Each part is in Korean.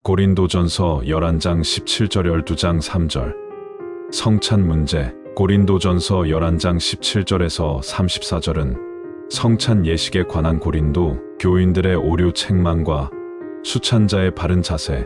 고린도전서 11장 17절 12장 3절. 성찬 문제. 고린도전서 11장 17절에서 34절은 성찬 예식에 관한 고린도 교인들의 오류 책망과 수찬자의 바른 자세,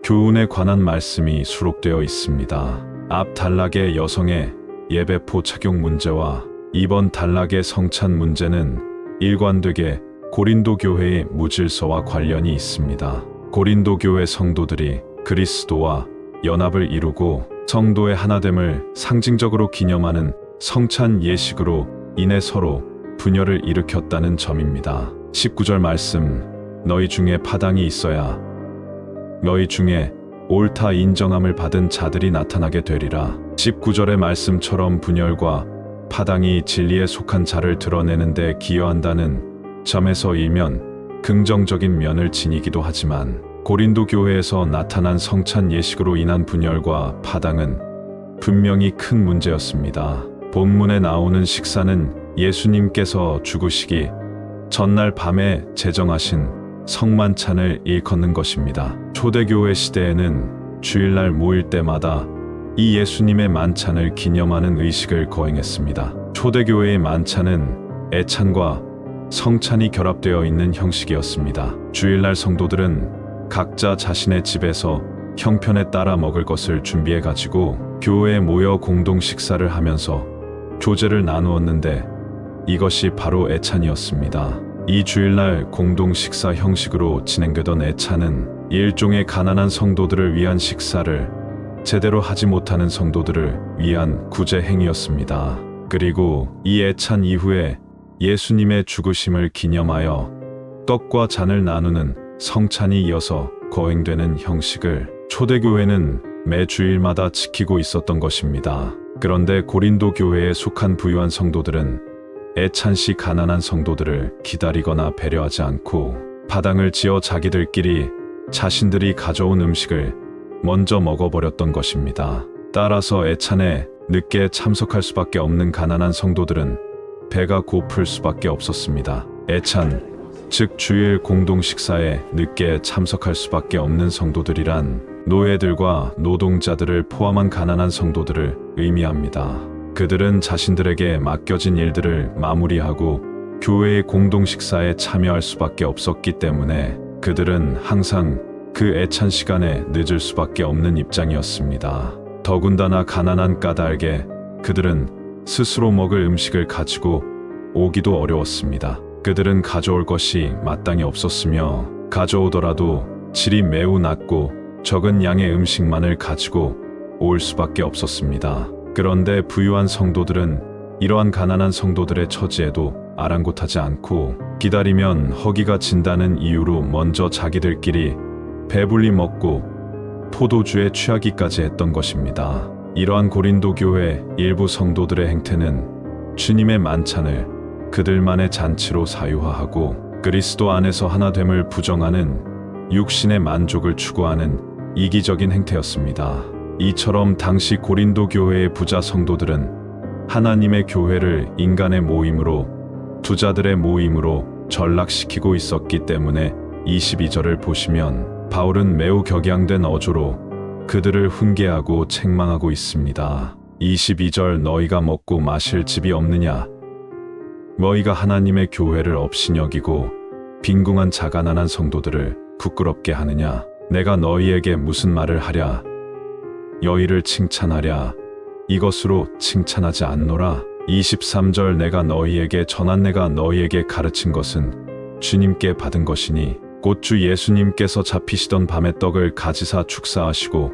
교훈에 관한 말씀이 수록되어 있습니다. 앞 단락의 여성의 예배포 착용 문제와 이번 단락의 성찬 문제는 일관되게 고린도 교회의 무질서와 관련이 있습니다. 고린도 교회 성도들이 그리스도와 연합을 이루고 성도의 하나됨을 상징적으로 기념하는 성찬 예식으로 인해 서로 분열을 일으켰다는 점입니다. 19절 말씀, 너희 중에 파당이 있어야 너희 중에 옳다 인정함을 받은 자들이 나타나게 되리라. 19절의 말씀처럼 분열과 파당이 진리에 속한 자를 드러내는 데 기여한다는 점에서 일면 긍정적인 면을 지니기도 하지만 고린도 교회에서 나타난 성찬 예식으로 인한 분열과 파당은 분명히 큰 문제였습니다. 본문에 나오는 식사는 예수님께서 죽으시기 전날 밤에 제정하신 성만찬을 일컫는 것입니다. 초대교회 시대에는 주일날 모일 때마다 이 예수님의 만찬을 기념하는 의식을 거행했습니다. 초대교회의 만찬은 애찬과 성찬이 결합되어 있는 형식이었습니다. 주일날 성도들은 각자 자신의 집에서 형편에 따라 먹을 것을 준비해 가지고 교회에 모여 공동 식사를 하면서 교제를 나누었는데 이것이 바로 애찬이었습니다. 이 주일날 공동 식사 형식으로 진행되던 애찬은 일종의 가난한 성도들을 위한 식사를 제대로 하지 못하는 성도들을 위한 구제 행위였습니다. 그리고 이 애찬 이후에 예수님의 죽으심을 기념하여 떡과 잔을 나누는 성찬이 이어서 거행되는 형식을 초대교회는 매 주일마다 지키고 있었던 것입니다. 그런데 고린도 교회에 속한 부유한 성도들은 애찬시 가난한 성도들을 기다리거나 배려하지 않고 파당을 지어 자기들끼리 자신들이 가져온 음식을 먼저 먹어버렸던 것입니다. 따라서 애찬에 늦게 참석할 수밖에 없는 가난한 성도들은 배가 고플 수밖에 없었습니다. 애찬, 즉 주일 공동 식사에 늦게 참석할 수밖에 없는 성도들이란 노예들과 노동자들을 포함한 가난한 성도들을 의미합니다. 그들은 자신들에게 맡겨진 일들을 마무리하고 교회의 공동 식사에 참여할 수밖에 없었기 때문에 그들은 항상 그 애찬 시간에 늦을 수밖에 없는 입장이었습니다. 더군다나 가난한 까닭에 그들은 스스로 먹을 음식을 가지고 오기도 어려웠습니다. 그들은 가져올 것이 마땅히 없었으며 가져오더라도 질이 매우 낮고 적은 양의 음식만을 가지고 올 수밖에 없었습니다. 그런데 부유한 성도들은 이러한 가난한 성도들의 처지에도 아랑곳하지 않고 기다리면 허기가 진다는 이유로 먼저 자기들끼리 배불리 먹고 포도주에 취하기까지 했던 것입니다. 이러한 고린도 교회 일부 성도들의 행태는 주님의 만찬을 그들만의 잔치로 사유화하고 그리스도 안에서 하나됨을 부정하는 육신의 만족을 추구하는 이기적인 행태였습니다. 이처럼 당시 고린도 교회의 부자 성도들은 하나님의 교회를 인간의 모임으로, 부자들의 모임으로 전락시키고 있었기 때문에 22절을 보시면 바울은 매우 격양된 어조로 그들을 훈계하고 책망하고 있습니다. 22절, 너희가 먹고 마실 집이 없느냐? 너희가 하나님의 교회를 업신여기고 빈궁한 자가난한 성도들을 부끄럽게 하느냐? 내가 너희에게 무슨 말을 하랴? 너희를 칭찬하랴? 이것으로 칭찬하지 않노라. 23절, 내가 너희에게 전한 내가 너희에게 가르친 것은 주님께 받은 것이니 곧 주 예수님께서 잡히시던 밤에 떡을 가지사 축사하시고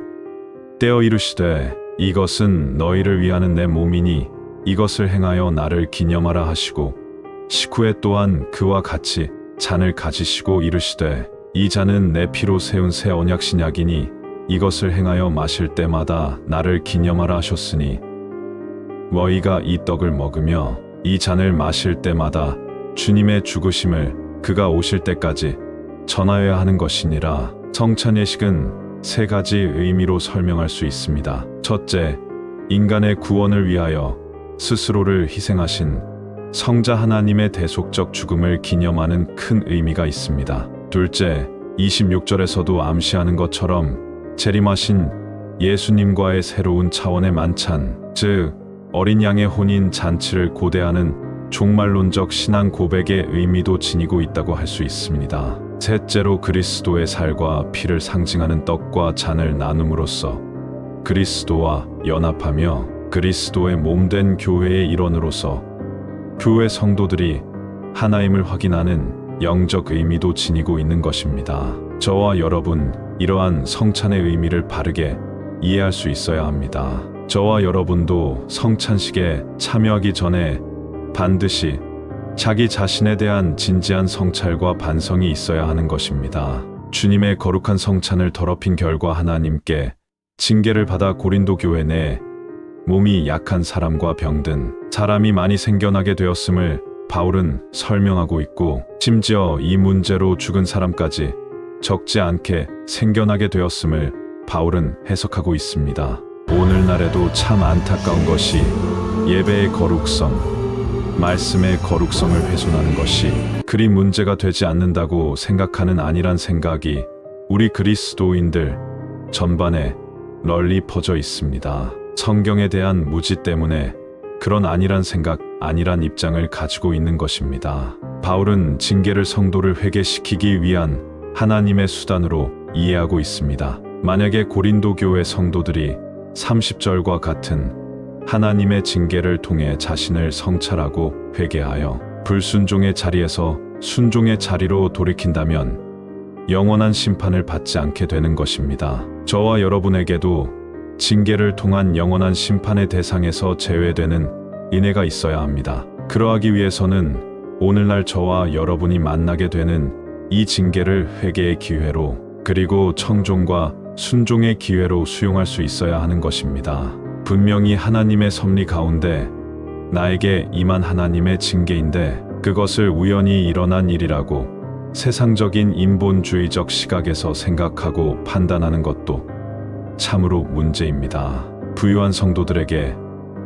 떼어 이르시되 이것은 너희를 위하는 내 몸이니 이것을 행하여 나를 기념하라 하시고 식후에 또한 그와 같이 잔을 가지시고 이르시되 이 잔은 내 피로 세운 새 언약 신약이니 이것을 행하여 마실 때마다 나를 기념하라 하셨으니 너희가 이 떡을 먹으며 이 잔을 마실 때마다 주님의 죽으심을 그가 오실 때까지 전하여야 하는 것이니라. 성찬 예식은 세 가지 의미로 설명할 수 있습니다. 첫째, 인간의 구원을 위하여 스스로를 희생하신 성자 하나님의 대속적 죽음을 기념하는 큰 의미가 있습니다. 둘째, 26절에서도 암시하는 것처럼 재림하신 예수님과의 새로운 차원의 만찬, 즉 어린 양의 혼인 잔치를 고대하는 종말론적 신앙 고백의 의미도 지니고 있다고 할 수 있습니다. 셋째로 그리스도의 살과 피를 상징하는 떡과 잔을 나눔으로써 그리스도와 연합하며 그리스도의 몸된 교회의 일원으로서 교회 성도들이 하나임을 확인하는 영적 의미도 지니고 있는 것입니다. 저와 여러분, 이러한 성찬의 의미를 바르게 이해할 수 있어야 합니다. 저와 여러분도 성찬식에 참여하기 전에 반드시 자기 자신에 대한 진지한 성찰과 반성이 있어야 하는 것입니다. 주님의 거룩한 성찬을 더럽힌 결과 하나님께 징계를 받아 고린도 교회 내 몸이 약한 사람과 병든 사람이 많이 생겨나게 되었음을 바울은 설명하고 있고, 심지어 이 문제로 죽은 사람까지 적지 않게 생겨나게 되었음을 바울은 해석하고 있습니다. 오늘날에도 참 안타까운 것이 예배의 거룩성, 말씀의 거룩성을 훼손하는 것이 그리 문제가 되지 않는다고 생각하는 안일한 생각이 우리 그리스도인들 전반에 널리 퍼져 있습니다. 성경에 대한 무지 때문에 그런 안일한 생각, 안일한 입장을 가지고 있는 것입니다. 바울은 징계를 성도를 회개시키기 위한 하나님의 수단으로 이해하고 있습니다. 만약에 고린도 교회 성도들이 30절과 같은 하나님의 징계를 통해 자신을 성찰하고 회개하여 불순종의 자리에서 순종의 자리로 돌이킨다면 영원한 심판을 받지 않게 되는 것입니다. 저와 여러분에게도 징계를 통한 영원한 심판의 대상에서 제외되는 인애가 있어야 합니다. 그러하기 위해서는 오늘날 저와 여러분이 만나게 되는 이 징계를 회개의 기회로, 그리고 청종과 순종의 기회로 수용할 수 있어야 하는 것입니다. 분명히 하나님의 섭리 가운데 나에게 임한 하나님의 징계인데 그것을 우연히 일어난 일이라고 세상적인 인본주의적 시각에서 생각하고 판단하는 것도 참으로 문제입니다. 부유한 성도들에게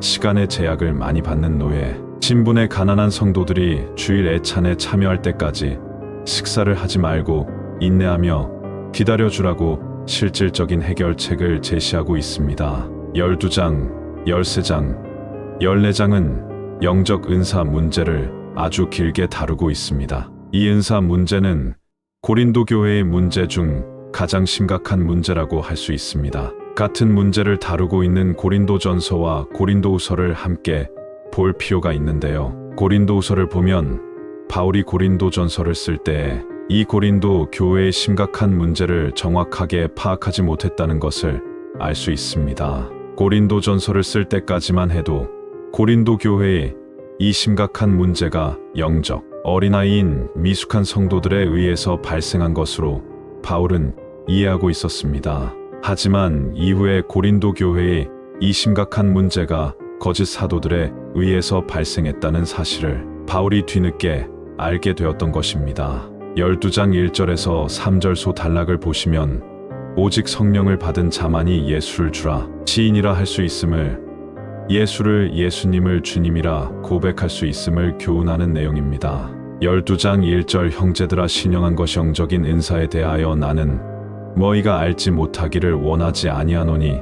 시간의 제약을 많이 받는 노예, 신분의 가난한 성도들이 주일 애찬에 참여할 때까지 식사를 하지 말고 인내하며 기다려주라고 실질적인 해결책을 제시하고 있습니다. 12장, 13장, 14장은 영적 은사 문제를 아주 길게 다루고 있습니다. 이 은사 문제는 고린도 교회의 문제 중 가장 심각한 문제라고 할 수 있습니다. 같은 문제를 다루고 있는 고린도전서와 고린도후서를 함께 볼 필요가 있는데요. 고린도후서를 보면 바울이 고린도전서를 쓸 때 이 고린도 교회의 심각한 문제를 정확하게 파악하지 못했다는 것을 알 수 있습니다. 고린도전서를 쓸 때까지만 해도 고린도 교회의 이 심각한 문제가 영적, 어린아이인 미숙한 성도들에 의해서 발생한 것으로 바울은 이해하고 있었습니다. 하지만 이후에 고린도 교회의 이 심각한 문제가 거짓 사도들에 의해서 발생했다는 사실을 바울이 뒤늦게 알게 되었던 것입니다. 12장 1절에서 3절 단락을 보시면 오직 성령을 받은 자만이 예수를 주라 시인이라 할 수 있음을, 예수를 예수님을 주님이라 고백할 수 있음을 교훈하는 내용입니다. 12장 1절 형제들아 신령한 것이 영적인 은사에 대하여 나는 너희가 알지 못하기를 원하지 아니하노니,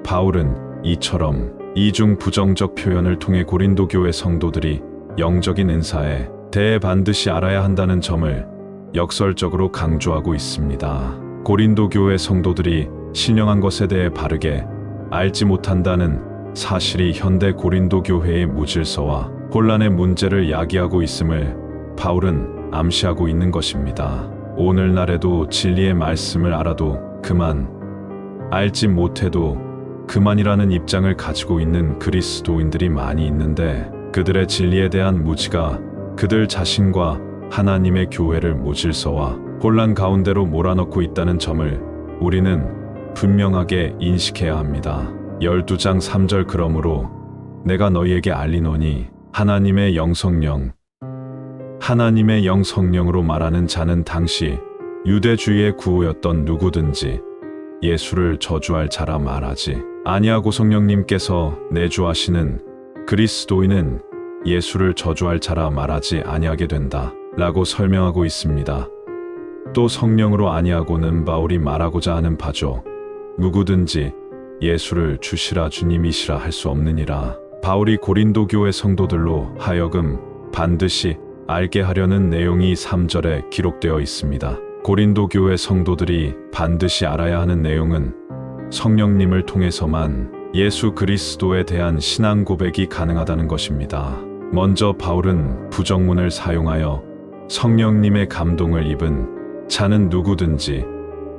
바울은 이처럼 이중 부정적 표현을 통해 고린도 교회 성도들이 영적인 은사에 대해 반드시 알아야 한다는 점을 역설적으로 강조하고 있습니다. 고린도 교회 성도들이 신령한 것에 대해 바르게 알지 못한다는 사실이 현대 고린도 교회의 무질서와 혼란의 문제를 야기하고 있음을 바울은 암시하고 있는 것입니다. 오늘날에도 진리의 말씀을 알아도 그만, 알지 못해도 그만이라는 입장을 가지고 있는 그리스도인들이 많이 있는데, 그들의 진리에 대한 무지가 그들 자신과 하나님의 교회를 무질서와 혼란 가운데로 몰아넣고 있다는 점을 우리는 분명하게 인식해야 합니다. 12장 3절 그러므로 내가 너희에게 알리노니 하나님의 영성령, 하나님의 영성령으로 말하는 자는 당시 유대주의의 구호였던 누구든지 예수를 저주할 자라 말하지 아니하고, 성령님께서 내주하시는 그리스도인은 예수를 저주할 자라 말하지 아니하게 된다 라고 설명하고 있습니다. 또 성령으로 아니하고는 바울이 말하고자 하는 바죠. 누구든지 예수를 주시라 주님이시라 할 수 없느니라. 바울이 고린도 교회 성도들로 하여금 반드시 알게 하려는 내용이 3절에 기록되어 있습니다. 고린도 교회 성도들이 반드시 알아야 하는 내용은 성령님을 통해서만 예수 그리스도에 대한 신앙 고백이 가능하다는 것입니다. 먼저 바울은 부정문을 사용하여 성령님의 감동을 입은 자는 누구든지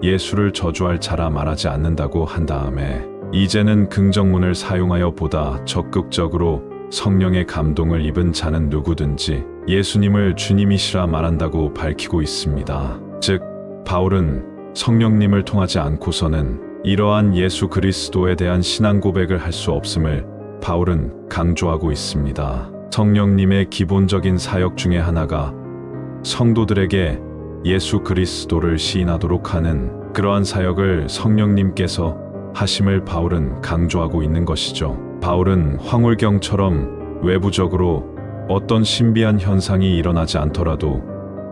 예수를 저주할 자라 말하지 않는다고 한 다음에 이제는 긍정문을 사용하여 보다 적극적으로 성령의 감동을 입은 자는 누구든지 예수님을 주님이시라 말한다고 밝히고 있습니다. 즉, 바울은 성령님을 통하지 않고서는 이러한 예수 그리스도에 대한 신앙 고백을 할 수 없음을 바울은 강조하고 있습니다. 성령님의 기본적인 사역 중에 하나가 성도들에게 예수 그리스도를 시인하도록 하는 그러한 사역을 성령님께서 하심을 바울은 강조하고 있는 것이죠. 바울은 황홀경처럼 외부적으로 어떤 신비한 현상이 일어나지 않더라도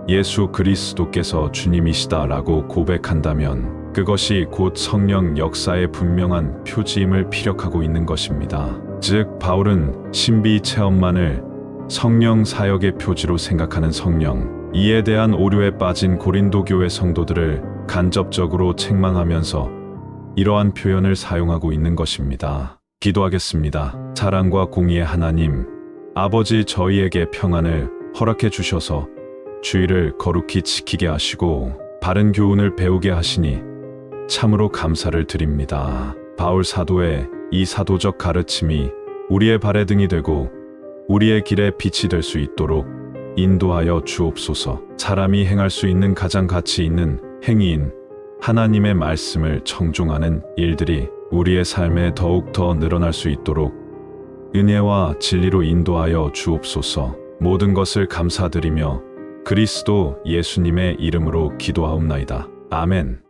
예수 그리스도께서 주님이시다라고 고백한다면 그것이 곧 성령 역사의 분명한 표지임을 피력하고 있는 것입니다. 즉, 바울은 신비 체험만을 성령 사역의 표지로 생각하는 성령, 이에 대한 오류에 빠진 고린도 교회 성도들을 간접적으로 책망하면서 이러한 표현을 사용하고 있는 것입니다. 기도하겠습니다. 사랑과 공의의 하나님, 아버지, 저희에게 평안을 허락해 주셔서 주의를 거룩히 지키게 하시고 바른 교훈을 배우게 하시니 참으로 감사를 드립니다. 바울 사도의 이 사도적 가르침이 우리의 발의 등이 되고 우리의 길에 빛이 될 수 있도록 인도하여 주옵소서. 사람이 행할 수 있는 가장 가치 있는 행위인 하나님의 말씀을 청종하는 일들이 우리의 삶에 더욱 더 늘어날 수 있도록 은혜와 진리로 인도하여 주옵소서. 모든 것을 감사드리며 그리스도 예수님의 이름으로 기도하옵나이다. 아멘.